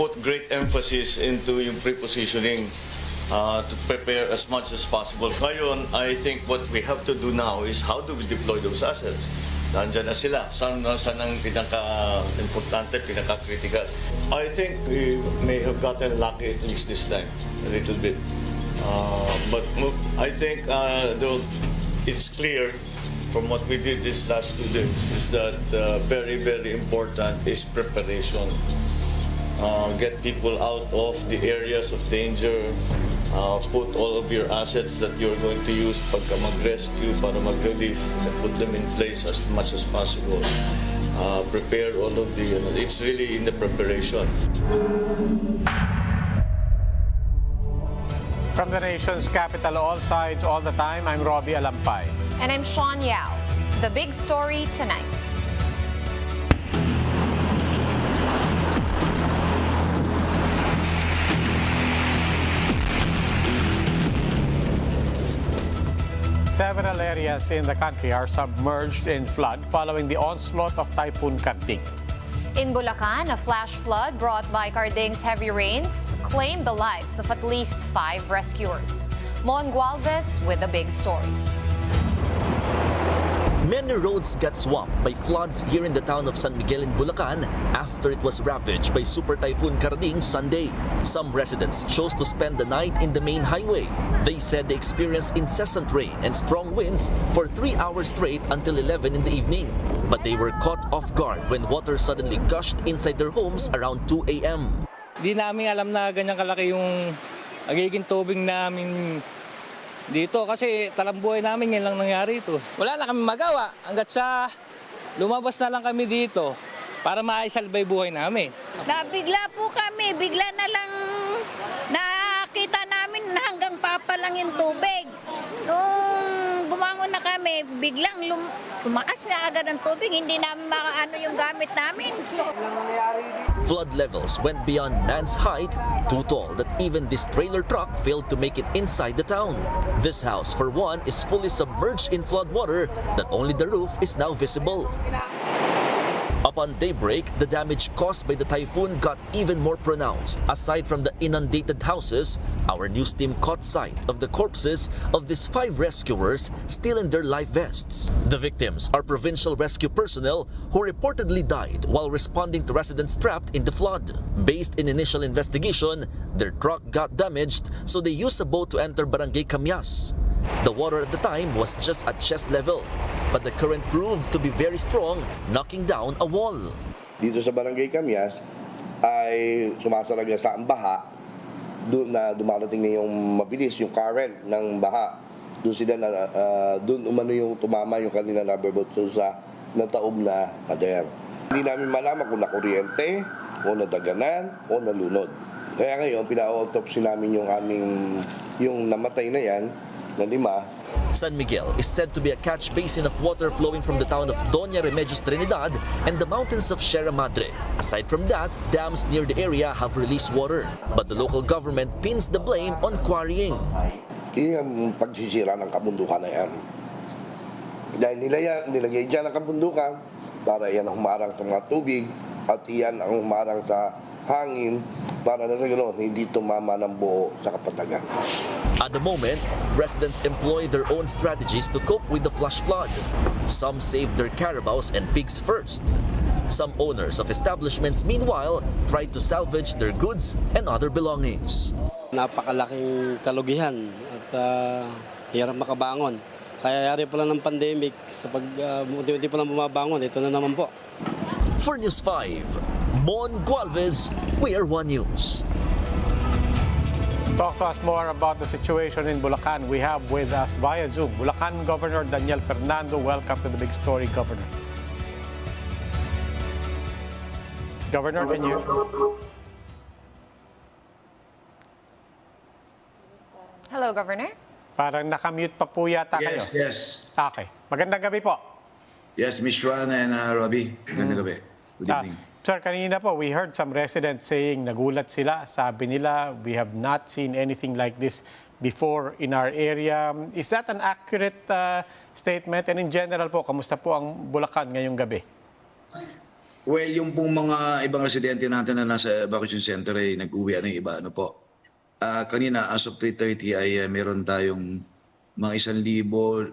put great emphasis into yung pre-positioning to prepare as much as possible. Ngayon, I think what we have to do now is how do we deploy those assets? Nandiyan na sila. Saan ang pinaka-importante, pinaka-critical? I think we may have gotten lucky at least this time, a little bit. But I think though it's clear from what we did these last 2 days is that very, very important is preparation. Get people out of the areas of danger. Put all of your assets that you're going to use pagka mag-rescue para mag-relief, put them in place as much as possible. Prepare all of the, it's really in the preparation. From the nation's capital, all sides, all the time, I'm Robbie Alampay. And I'm Sean Yao. The big story tonight. Several areas in the country are submerged in flood following the onslaught of Typhoon Karding. In Bulacan, a flash flood brought by Karding's heavy rains claimed the lives of at least 5 rescuers. Mon Gualvez with the big story. Many roads got swamped by floods here in the town of San Miguel in Bulacan after it was ravaged by Super Typhoon Karding Sunday. Some residents chose to spend the night in the main highway. They said they experienced incessant rain and strong winds for 3 hours straight until 11 in the evening. But they were caught off guard when water suddenly gushed inside their homes around 2 a.m. Di namin alam na ganyan kalaki yung magiging tubig namin dito kasi talambuhay namin ngayon lang nangyari ito. Wala na kami magawa hanggat sa lumabas na lang kami dito para maisalbay buhay namin. Nabigla po kami, bigla na lang nakita namin hanggang papa lang yung tubig. Nung bumangon na kami, biglang lumakas na agad ang tubig, hindi namin makaano yung gamit namin. Flood levels went beyond man's height, too tall that even this trailer truck failed to make it inside the town. This house, for one, is fully submerged in flood water that only the roof is now visible. Upon daybreak, the damage caused by the typhoon got even more pronounced. Aside from the inundated houses, our news team caught sight of the corpses of these 5 rescuers still in their life vests. The victims are provincial rescue personnel who reportedly died while responding to residents trapped in the flood. Based in initial investigation, their truck got damaged, so they used a boat to enter Barangay Camyas. The water at the time was just at chest level, but the current proved to be very strong, knocking down a wall. Dito sa Barangay Camyas ay sumasalaga sa ang baha, doon na dumarating na yung mabilis yung current ng baha. Doon sila doon umano yung tumama yung kanila rubber boat sa nataob na pader. Hindi namin malaman kung nakuryente o nadaganan o nalunod. Kaya ngayon pina-autopsy namin yung namatay na yan na 5. San Miguel is said to be a catch basin of water flowing from the town of Doña Remedios Trinidad and the mountains of Sierra Madre. Aside from that, dams near the area have released water, but the local government pins the blame on quarrying. Yung pagsisira ng kabundukan na yan. Dahil nilagay dyan ang kabundukan para yan ang humarang sa mga tubig at yan ang humarang sa hangin para na sa gano'n hindi tumama ng buo sa kapatagan. At the moment, residents employ their own strategies to cope with the flash flood. Some save their carabaos and pigs first. Some owners of establishments, meanwhile, try to salvage their goods and other belongings. Napakalaking kalugihan at hirap makabangon. Kaya yari pala ng pandemic, sa unti-unti pa lang bumabangon, ito na naman po. For News 5, Mon Gualvez, we are One News. Talk to us more about the situation in Bulacan. We have with us via Zoom Bulacan Governor Daniel Fernando. Welcome to the big story, Governor. Governor, can you? Hello, Governor. Parang nakamute pa po yata kayo. Yes. Okay. Magandang gabi po. Yes, Miss Juan and Robbie. Magandang gabi. Good evening. Sir, kanina po, we heard some residents saying nagulat sila. Sabi nila, we have not seen anything like this before in our area. Is that an accurate statement? And in general po, kamusta po ang Bulacan ngayong gabi? Well, yung pong mga ibang residente natin na nasa evacuation center ay nag-uwi ng iba, ano po. Kanina, as of 3:30 ay meron tayong mga 1,500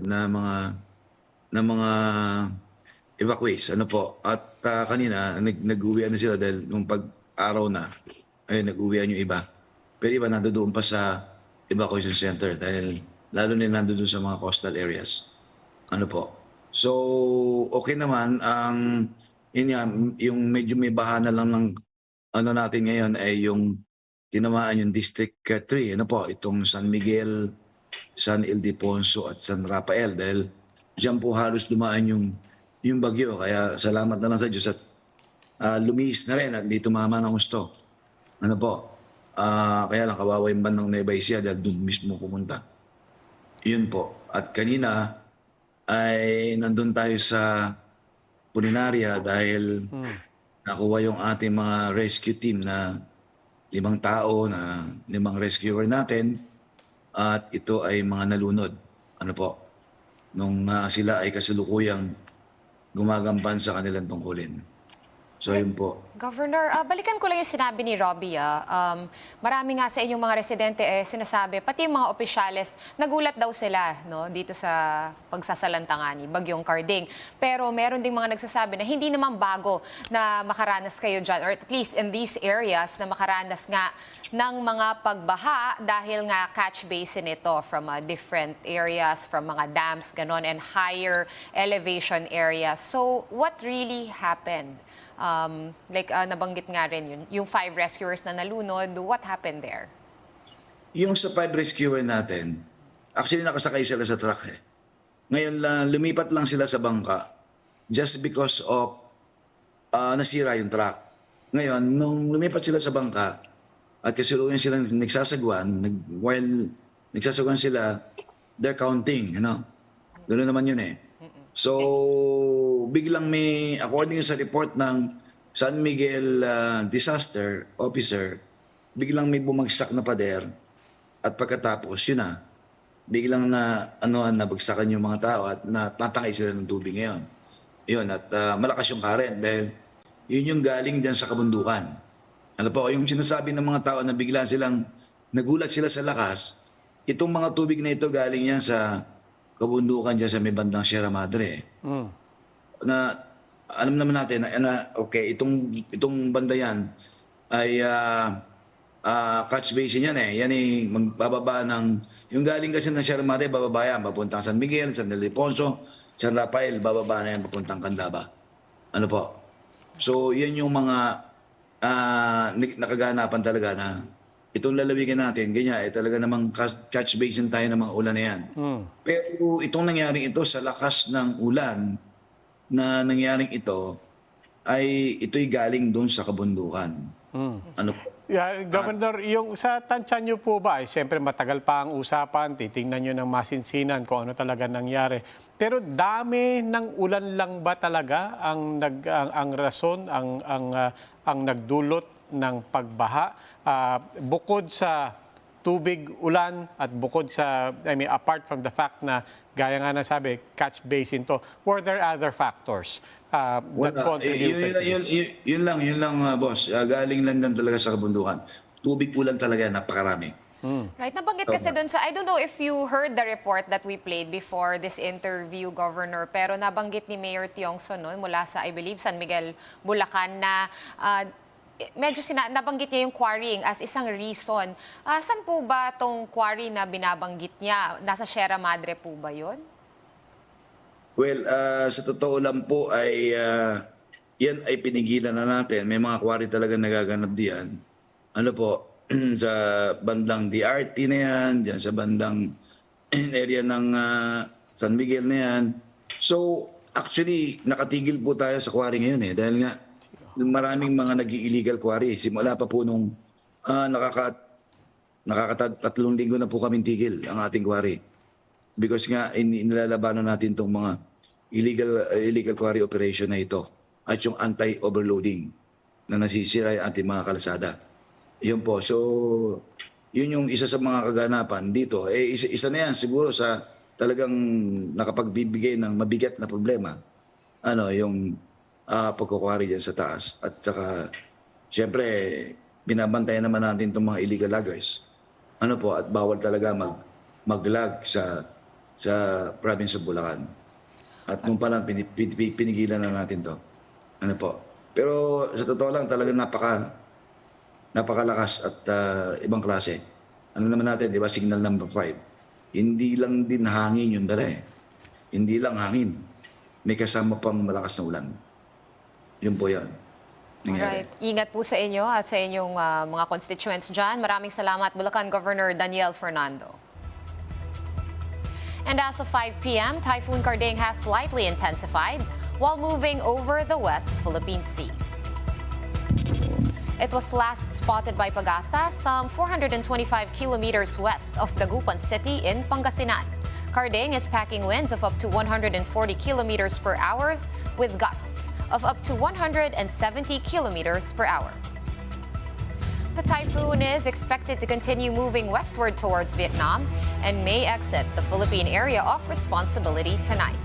na mga evacuees, ano po. At kanina, nag-uwian na sila dahil nung pag-araw na, ay nag-uwian yung iba. Pero iba nandoon pa sa evacuation center dahil lalo na nandoon sa mga coastal areas. Ano po. So, okay naman. Yun nga, yung medyo may bahana lang ng ano natin ngayon ay yung tinamaan yung District 3. Ano po, itong San Miguel, San Ildefonso at San Rafael dahil diyan po halos dumaan yung bagyo. Kaya salamat na lang sa Diyos at lumiis na rin at di tumama ng gusto. Ano po, kaya lang kawawa yung bandang Nueva Ecija dahil doon mismo pumunta. Yun po. At kanina ay nandun tayo sa Puninaria dahil nakuha yung ating mga rescue team na 5 tao na 5 rescuer natin at ito ay mga nalunod. Ano po? Nung sila ay kasalukuyang gumagampan sa kanilang tungkulin. So yun po. Governor, balikan ko lang yung sinabi ni Robbie. Marami nga sa inyong mga residente sinasabi, pati yung mga opisyales, nagulat daw sila dito sa pagsasalantanga ni Bagyong Karding. Pero meron ding mga nagsasabi na hindi naman bago na makaranas kayo dyan, or at least in these areas, na makaranas nga ng mga pagbaha dahil nga catch basin ito from different areas, from mga dams, ganon, and higher elevation areas. So what really happened? Nabanggit nga rin yung 5 rescuers na nalunod, what happened there? Yung sa 5 rescuer natin, actually nakasakay sila sa truck eh. Ngayon lumipat lang sila sa bangka just because of nasira yung truck. Ngayon, nung lumipat sila sa bangka at kasalukuyan sila nagsasagwan, while nagsasagwan sila, they're counting, Ganoon naman yun eh. So, biglang may, according sa report ng San Miguel Disaster Officer, biglang may bumagsak na pader at pagkatapos, yun na, biglang nabagsakan yung mga tao at natangay sila ng tubig ngayon. Yun, at malakas yung current dahil yun yung galing dyan sa kabundukan. Ano po, yung sinasabi ng mga tao na bigla silang nagulat sila sa lakas, itong mga tubig na ito galing yan sa kabundukan dyan sa may bandang Sierra Madre. Na alam naman natin na okay, itong banda yan ay catch basin yan eh. Yan ay magbababa ng, yung galing kasi ng Sierra Madre, bababa yan, papuntang San Miguel, San Ildefonso, San Rafael, bababa na yan, papuntang Candaba. Ano po? So, yan yung mga nakaganapan talaga na itong lalawigan natin, ganyan, talaga namang catch basin tayo ng mga ulan na yan. Pero itong nangyaring ito sa lakas ng ulan na nangyaring ito, ay ito'y galing doon sa kabundukan. Ano po? Yeah, Governor, yung sa tansya nyo po ba, siyempre matagal pa ang usapan, titingnan nyo ng masinsinan kung ano talaga nangyari. Pero dami ng ulan lang ba talaga ang rason, ang nagdulot ng pagbaha? Bukod sa tubig, ulan, at bukod sa, apart from the fact na, gaya nga na sabi, catch basin to, were there other factors that contributed to this? Yun lang, boss. Galing lang din talaga sa kabundukan. Tubig ulan talaga, napakarami. Right, nabanggit kasi doon sa, I don't know if you heard the report that we played before this interview, Governor, pero nabanggit ni Mayor Tiongso mula sa, I believe, San Miguel, Bulacan, na medyo nabanggit niya yung quarrying as isang reason. Saan po ba tong quarry na binabanggit niya? Nasa Sierra Madre po ba yun? Well, sa totoo lang po ay yan ay pinigilan na natin. May mga quarry talaga nagaganap diyan. Ano po, sa bandang DRT na yan, dyan sa bandang area ng San Miguel na yan. So, actually, nakatigil po tayo sa quarry ngayon eh. Dahil nga, maraming mga nag-illegal quarry. Simula pa po nung nakakatatlong linggo na po kaming tigil ang ating quarry. Because nga, inilalabanan natin itong mga illegal quarry operation na ito. At yung anti-overloading na nasisira yung ating mga kalsada. Yun po. So, yun yung isa sa mga kaganapan dito. Isa na yan siguro sa talagang nakapagbibigay ng mabigat na problema yung pagkukwari dyan sa taas. At saka, siyempre, binabantayan naman natin itong mga illegal loggers. At bawal talaga mag-log sa province of Bulacan. At nung pa lang, pinigilan na natin to. Pero sa totoo lang, talagang napakalakas at ibang klase. Naman natin, di ba, signal number 5. Hindi lang din hangin yung dala eh. Hindi lang hangin. May kasama pang malakas na ulan. Yun po yan. Nangyari. Alright. Ingat po sa inyo at sa inyong mga constituents dyan. Maraming salamat, Bulacan Governor Daniel Fernando. And as of 5 p.m., Typhoon Karding has slightly intensified while moving over the West Philippine Sea. It was last spotted by Pagasa some 425 kilometers west of Dagupan City in Pangasinan. Karding is packing winds of up to 140 kilometers per hour with gusts of up to 170 kilometers per hour. The typhoon is expected to continue moving westward towards Vietnam and may exit the Philippine area of responsibility tonight.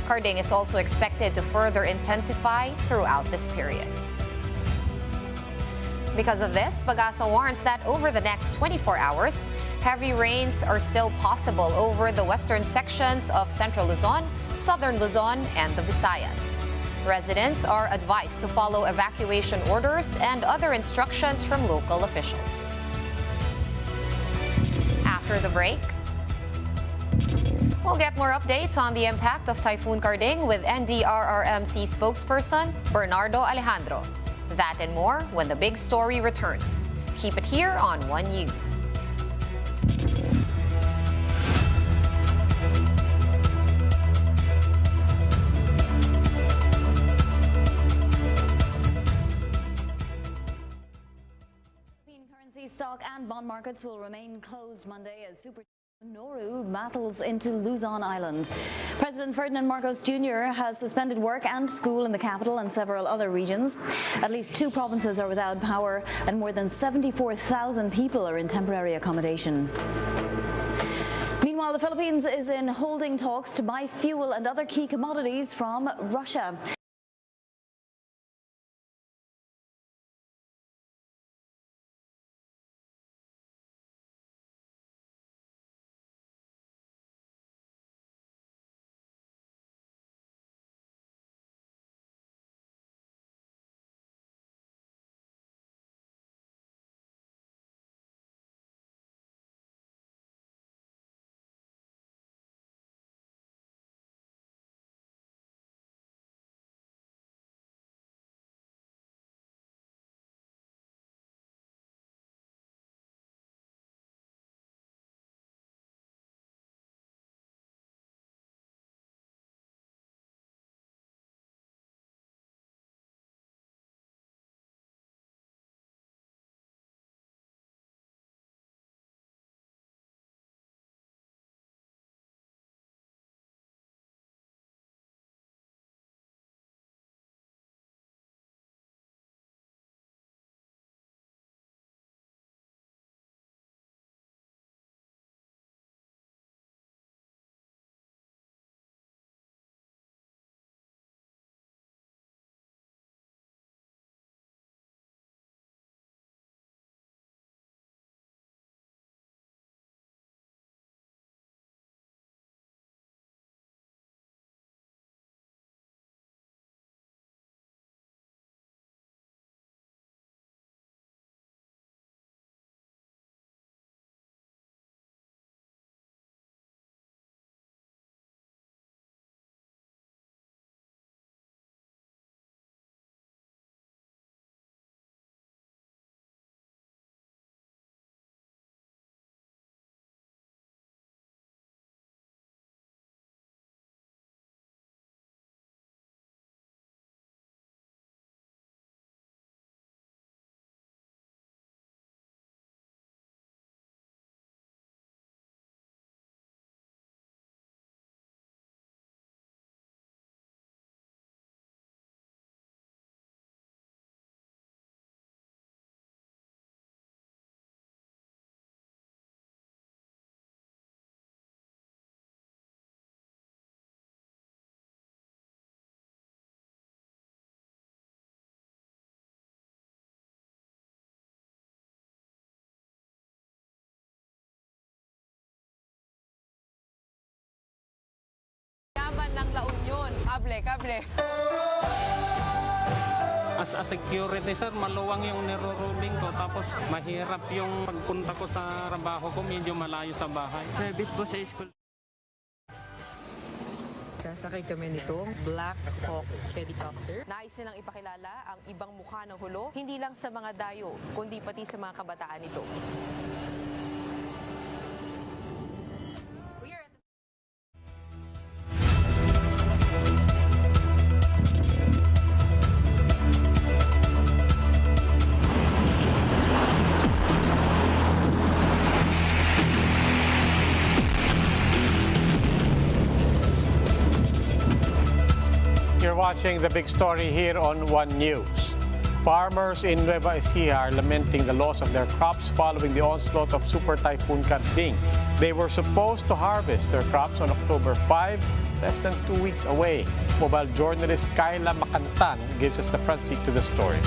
Karding is also expected to further intensify throughout this period. Because of this, Pagasa warns that over the next 24 hours, heavy rains are still possible over the western sections of Central Luzon, Southern Luzon, and the Visayas. Residents are advised to follow evacuation orders and other instructions from local officials. After the break, we'll get more updates on the impact of Typhoon Karding with NDRRMC spokesperson Bernardo Alejandro. That and more when the big story returns. Keep it here on One News. Currency, stock and bond markets will remain closed Monday as Super Noru battles into Luzon Island. President Ferdinand Marcos Jr. has suspended work and school in the capital and several other regions. At least 2 provinces are without power and more than 74,000 people are in temporary accommodation. Meanwhile, the Philippines is in holding talks to buy fuel and other key commodities from Russia. Kable. As a security sir, maluwang yung niro-rolling ko tapos mahirap yung pagpunta ko sa trabaho ko, medyo malayo sa bahay. Private po sa school. Sasakay kami nitong Black Hawk helicopter. Nais nilang ipakilala ang ibang mukha ng hulo, hindi lang sa mga dayo, kundi pati sa mga kabataan nito. You're watching the big story here on One News. Farmers in Nueva Ecija are lamenting the loss of their crops following the onslaught of Super Typhoon Karding. They were supposed to harvest their crops on October 5, less than 2 weeks away. Mobile journalist Kyla Macantan gives us the front seat to the story.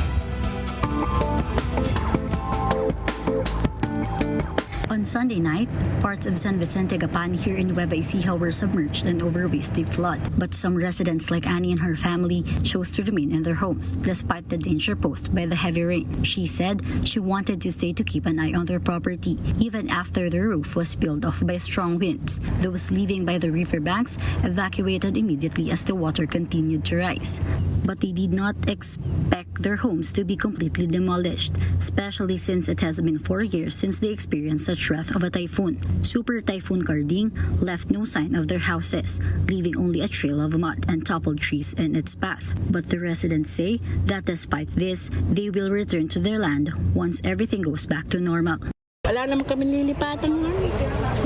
On Sunday night, parts of San Vicente Gapan here in Nueva Ecija were submerged and overwhelmed by flood. But some residents like Annie and her family chose to remain in their homes despite the danger posed by the heavy rain. She said she wanted to stay to keep an eye on their property even after their roof was peeled off by strong winds. Those living by the riverbanks evacuated immediately as the water continued to rise. But they did not expect their homes to be completely demolished, especially since it has been 4 years since they experienced such wrath of a typhoon. Super Typhoon Karding left no sign of their houses, leaving only a trail of mud and toppled trees in its path. But the residents say that despite this, they will return to their land once everything goes back to normal. Wala naman kami lilipatan ng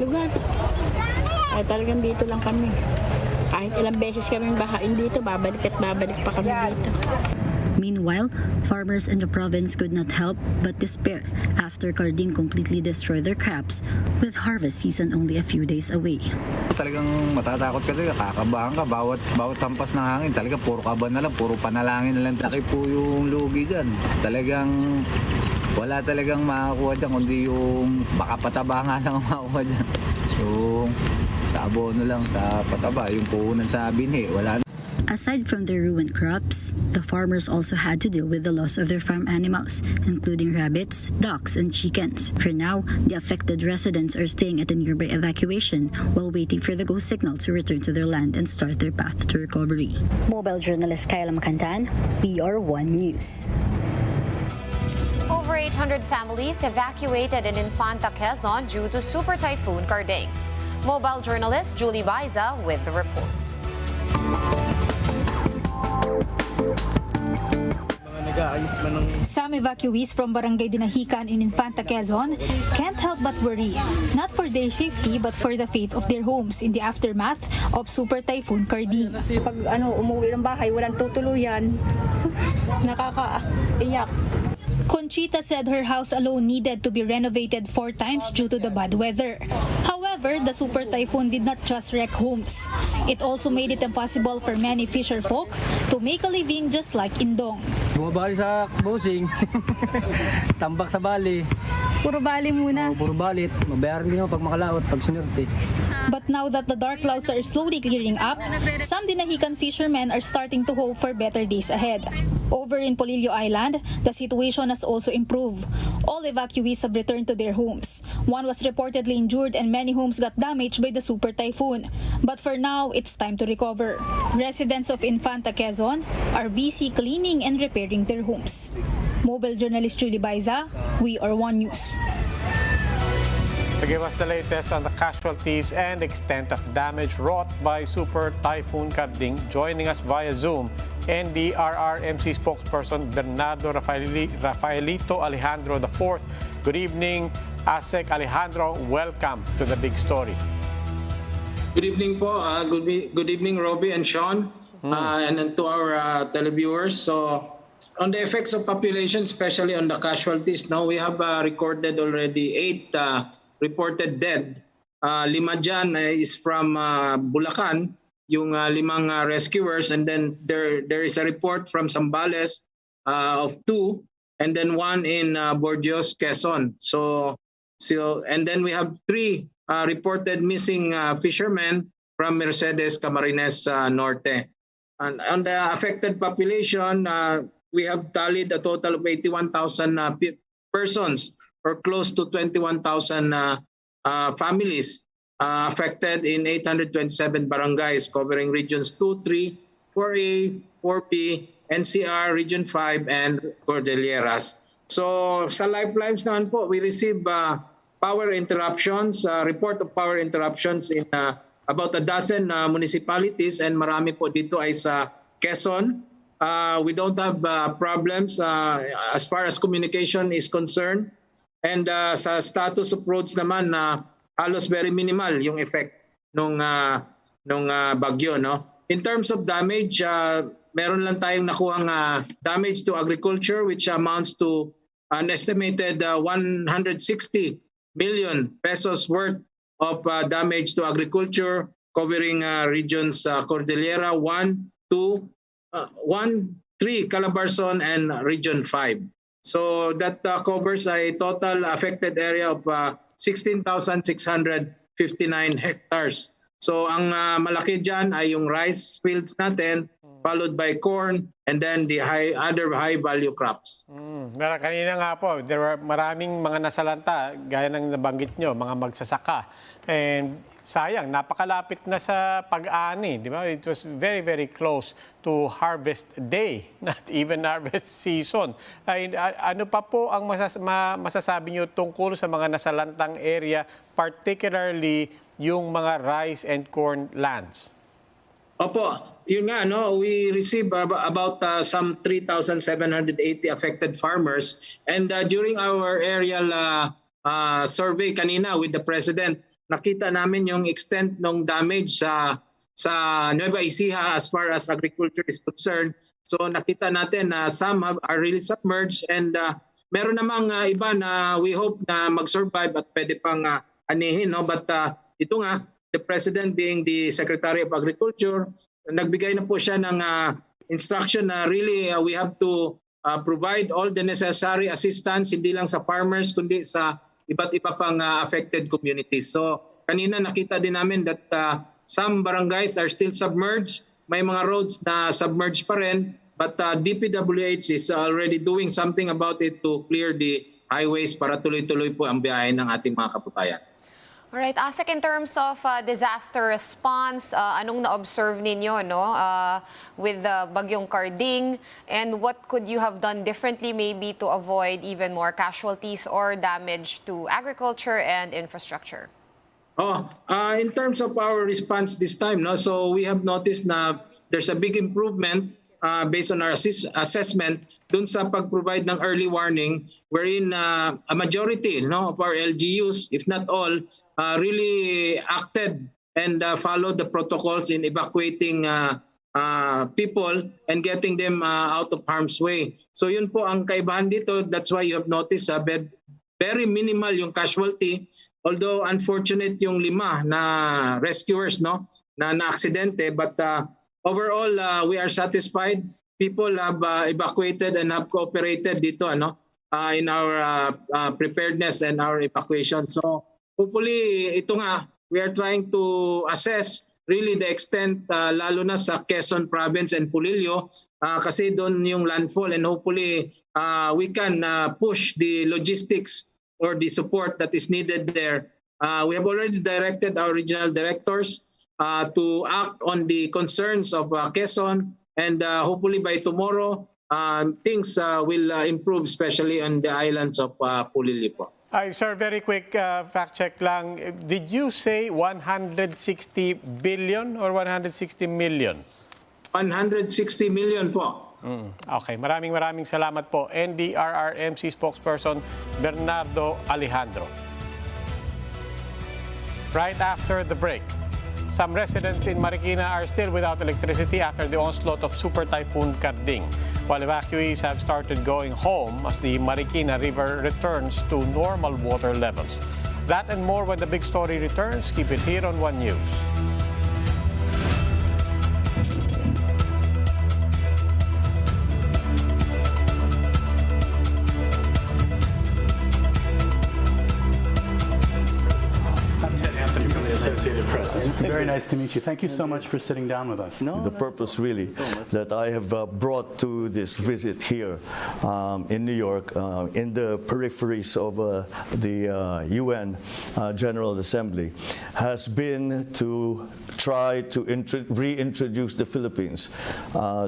lugar. Ay talagang dito lang kami. Kahit ilang beses kami bahain dito, babalik at babalik pa kami dito. Meanwhile, farmers in the province could not help but despair after Karding completely destroyed their crops with harvest season only a few days away. Talagang matatakot ka talaga, kakabahan ka, bawat hampas ng hangin, talaga puro kaba na lang, puro panalangin na lang. Laki po yung lugi dyan. Talagang wala talagang makakuha dyan, kundi yung baka pataba nga lang ang makakuha dyan. Yung sa abono lang, sa pataba, yung puhunan sa binhi, wala. Aside from their ruined crops, the farmers also had to deal with the loss of their farm animals, including rabbits, ducks, and chickens. For now, the affected residents are staying at a nearby evacuation while waiting for the go signal to return to their land and start their path to recovery. Mobile journalist Kyla Macantan, We Are One News. Over 800 families evacuated in Infanta, Quezon due to Super Typhoon Karding. Mobile journalist Julie Baiza with the report. Some evacuees from Barangay Dinahican in Infanta, Quezon can't help but worry, not for their safety but for the fate of their homes in the aftermath of Super Typhoon Karding. Pag umuwi ng bahay, walang tutuluyan, nakakaiyak. Conchita said her house alone needed to be renovated 4 times due to the bad weather. However, the Super Typhoon did not just wreck homes. It also made it impossible for many fisher folk to make a living just like Indong. Bumabali sa busing, tambak sa bali. Puro bali muna. Puro balit, mabayaran din ako pag makalaot, pag sinurte. But now that the dark clouds are slowly clearing up, some Dinahican fishermen are starting to hope for better days ahead. Over in Polillo Island, the situation has also improved. All evacuees have returned to their homes. One was reportedly injured and many homes got damaged by the Super Typhoon. But for now, it's time to recover. Residents of Infanta, Quezon are busy cleaning and repairing their homes. Mobile journalist Julie Baiza, We Are One News. To give us the latest on the casualties and extent of damage wrought by Super Typhoon Karding, joining us via Zoom, NDRRMC spokesperson Bernardo Rafaelito Alejandro IV. Good evening, ASEC Alejandro. Welcome to the big story. Good evening po. Good evening, Robbie and Sean, and to our televiewers. So, on the effects of population, especially on the casualties, now we have recorded already 8 reported dead. 5 dyan is from Bulacan, yung 5 rescuers, and then there is a report from Zambales of 2, and then 1 in Bordeaux, Quezon. So and then we have 3 reported missing fishermen from Mercedes, Camarines Norte. And on the affected population, we have tallied a total of 81,000 persons, or close to 21,000 families affected in 827 barangays covering regions 2, 3, 4A, 4B, NCR, Region 5, and Cordilleras. So sa lifelines naman po, we receive power interruptions, report of power interruptions in about a dozen municipalities, and marami po dito ay sa Quezon. We don't have problems as far as communication is concerned. And sa status of roads naman, halos very minimal yung effect nung bagyo. No? In terms of damage, meron lang tayong nakuhang damage to agriculture, which amounts to an estimated 160 million pesos worth of damage to agriculture, covering regions Cordillera 1, 2, 1, 3, Calabarzon, and Region 5. So that covers a total affected area of 16,659 hectares. So ang malaki dyan ay yung rice fields natin, followed by corn, and then the other high-value crops. Kanina nga po, maraming mga nasalanta, gaya ng nabanggit nyo, mga magsasaka. And sayang, napakalapit na sa pag-ani, di ba? It was very, very close to harvest day, not even harvest season. Ano pa po ang masasabi nyo tungkol sa mga nasalantang area, particularly yung mga rice and corn lands? Opo, yun nga, no, we received about some 3,780 affected farmers, and during our aerial survey kanina with the President, nakita namin yung extent ng damage sa Nueva Ecija as far as agriculture is concerned. So nakita natin na some are really submerged, and meron namang iba na we hope na mag-survive at pwede pang anihin. No? But ito nga, the President being the Secretary of Agriculture, nagbigay na po siya ng instruction na really we have to provide all the necessary assistance, hindi lang sa farmers, kundi sa iba't iba pang affected communities. So kanina nakita din namin that some barangays are still submerged. May mga roads na submerged pa rin, but DPWH is already doing something about it to clear the highways para tuloy-tuloy po ang biyahe ng ating mga kapubayan. Alright, Asik, in terms of disaster response, anong na-observe ninyo with Bagyong Karding, and what could you have done differently maybe to avoid even more casualties or damage to agriculture and infrastructure? In terms of our response this time, so we have noticed na there's a big improvement based on our assessment dun sa pag-provide ng early warning, wherein a majority of our LGUs, if not all, really acted and followed the protocols in evacuating people and getting them out of harm's way. So yun po ang kaibahan dito. That's why you have noticed very minimal yung casualty, although unfortunate yung 5 na rescuers na aksidente, but overall, we are satisfied. People have evacuated and have cooperated dito in our preparedness and our evacuation. So hopefully, ito nga, we are trying to assess really the extent, lalo na sa Quezon province and Pulilio, kasi doon yung landfall, and hopefully we can push the logistics or the support that is needed there. We have already directed our regional directors to act on the concerns of Quezon, and hopefully by tomorrow, things will improve, especially on the islands of Pulili po. Sir, very quick fact check lang. Did you say 160 billion or 160 million? 160 million po. Okay, maraming salamat po. NDRRMC spokesperson Bernardo Alejandro. Right after the break, some residents in Marikina are still without electricity after the onslaught of Super Typhoon Karding, while evacuees have started going home as the Marikina River returns to normal water levels. That and more when the big story returns. Keep it here on One News. Associated Press. It's very nice to meet you. Thank you so much for sitting down with us. The purpose really that I have brought to this visit here in New York, in the peripheries of the UN General Assembly, has been to try to reintroduce the Philippines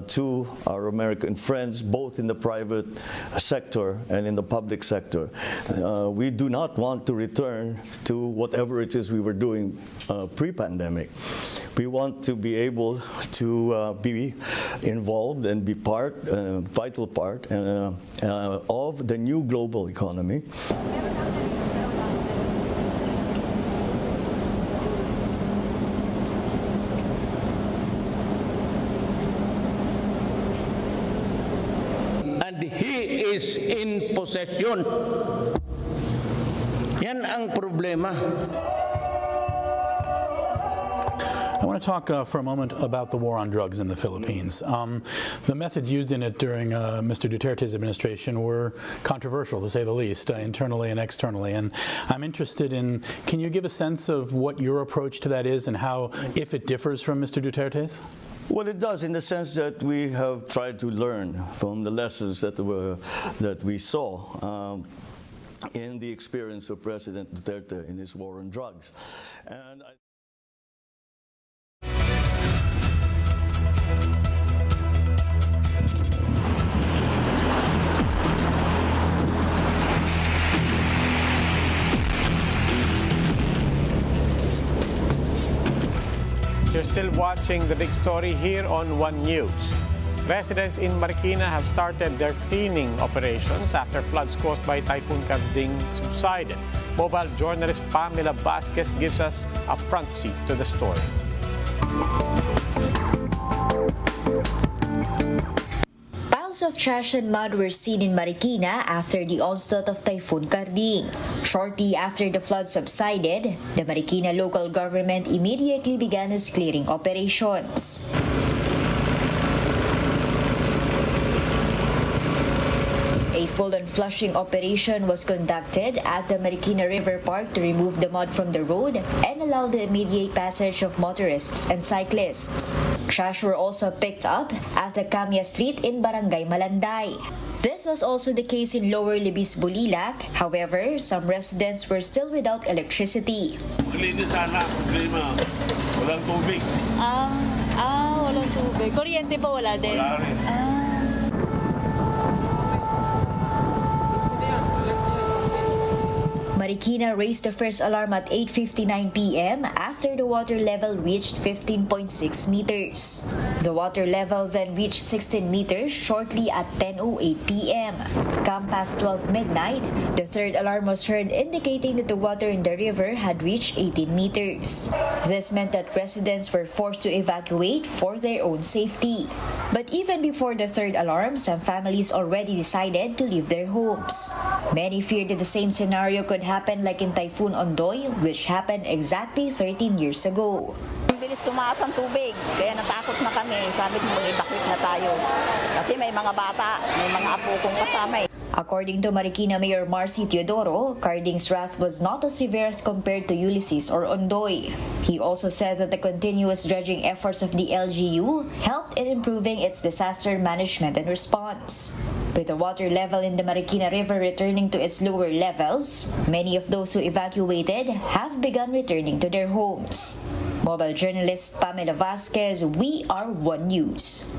to our American friends, both in the private sector and in the public sector. We do not want to return to whatever it is we were doing pre-pandemic. We want to be able to be involved and be vital part of the new global economy. And he is in possession. Yan ang problema. I want to talk for a moment about the war on drugs in the Philippines. The methods used in it during Mr. Duterte's administration were controversial, to say the least, internally and externally. And I'm interested in, can you give a sense of what your approach to that is and how, if it differs from Mr. Duterte's? Well, it does, in the sense that we have tried to learn from the lessons that we saw in the experience of President Duterte in his war on drugs. And You're still watching the big story here on One News. Residents in Marikina have started their cleaning operations after floods caused by Typhoon Karding subsided. Mobile journalist Pamela Vasquez gives us a front seat to the story. Piles of trash and mud were seen in Marikina after the onslaught of Typhoon Karding. Shortly after the flood subsided, the Marikina local government immediately began its clearing operations. A full-on flushing operation was conducted at the Marikina River Park to remove the mud from the road and allow the immediate passage of motorists and cyclists. Trash were also picked up at the Camia Street in Barangay Malanday. This was also the case in Lower Libis, Bulilac. However, some residents were still without electricity. Malinis sana, problema. Walang tubig. Walang tubig. Kuryente pa wala din? Wala rin. Marikina raised the first alarm at 8:59 p.m. after the water level reached 15.6 meters. The water level then reached 16 meters shortly at 10:08 p.m. Come past 12 midnight, the third alarm was heard indicating that the water in the river had reached 18 meters. This meant that residents were forced to evacuate for their own safety. But even before the third alarm, some families already decided to leave their homes. Many feared that the same scenario could happen like in Typhoon Ondoy, which happened exactly 13 years ago. Ang bilis tumaas ang tubig, kaya natakot na kami. Sabi ko mag-evacuate na tayo. Kasi may mga bata, may mga apo kong kasama eh. According to Marikina Mayor Marcy Teodoro, Karding's wrath was not as severe as compared to Ulysses or Ondoy. He also said that the continuous dredging efforts of the LGU helped in improving its disaster management and response. With the water level in the Marikina River returning to its lower levels, many of those who evacuated have begun returning to their homes. Mobile journalist Pamela Vasquez, We Are One News.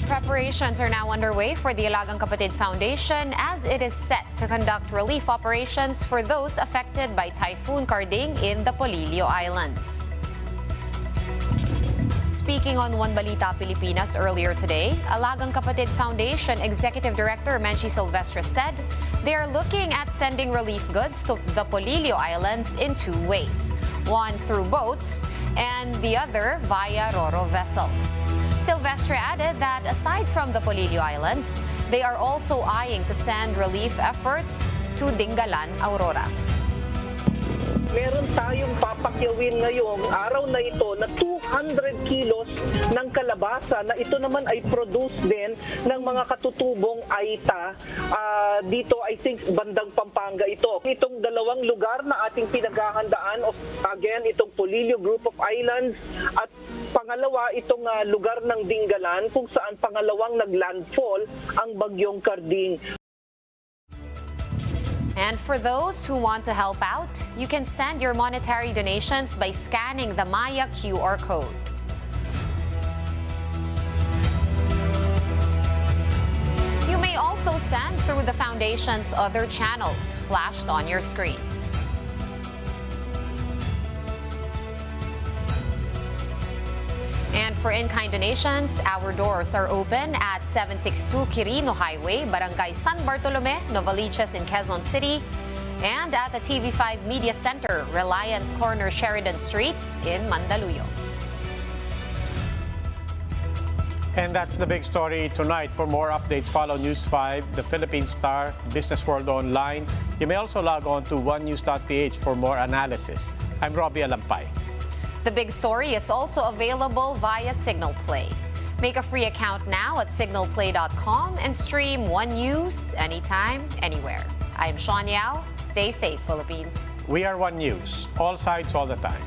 Preparations are now underway for the Alagang Kapatid Foundation as it is set to conduct relief operations for those affected by Typhoon Karding in the Polillo Islands. Speaking on One Balita Pilipinas earlier today, Alagang Kapatid Foundation Executive Director Menchie Silvestre said they are looking at sending relief goods to the Polillo Islands in two ways, one through boats and the other via Ro-Ro vessels. Silvestre added that aside from the Polillo Islands, they are also eyeing to send relief efforts to Dingalan, Aurora. Meron tayong papakyawin ngayong araw na ito na 200 kilos ng kalabasa na ito naman ay produce din ng mga katutubong Aita dito, I think, bandang Pampanga ito. Itong dalawang lugar na ating pinaghahandaan, again, itong Polillo Group of Islands at pangalawa, itong lugar ng Dingalan kung saan pangalawang naglandfall ang bagyong Karding. And for those who want to help out, you can send your monetary donations by scanning the Maya QR code. You may also send through the Foundation's other channels flashed on your screens. And for in-kind donations, our doors are open at 762 Quirino Highway, Barangay San Bartolome, Nueva Ecija in Quezon City, and at the TV5 Media Center, Reliance Corner, Sheridan Streets in Mandaluyong. And that's the big story tonight. For more updates, follow News 5, the Philippine Star, Business World Online. You may also log on to onenews.ph for more analysis. I'm Robbie Alampay. The big story is also available via Signal Play. Make a free account now at signalplay.com and stream One News anytime, anywhere. I'm Sean Yao. Stay safe, Philippines. We are One News, all sides, all the time.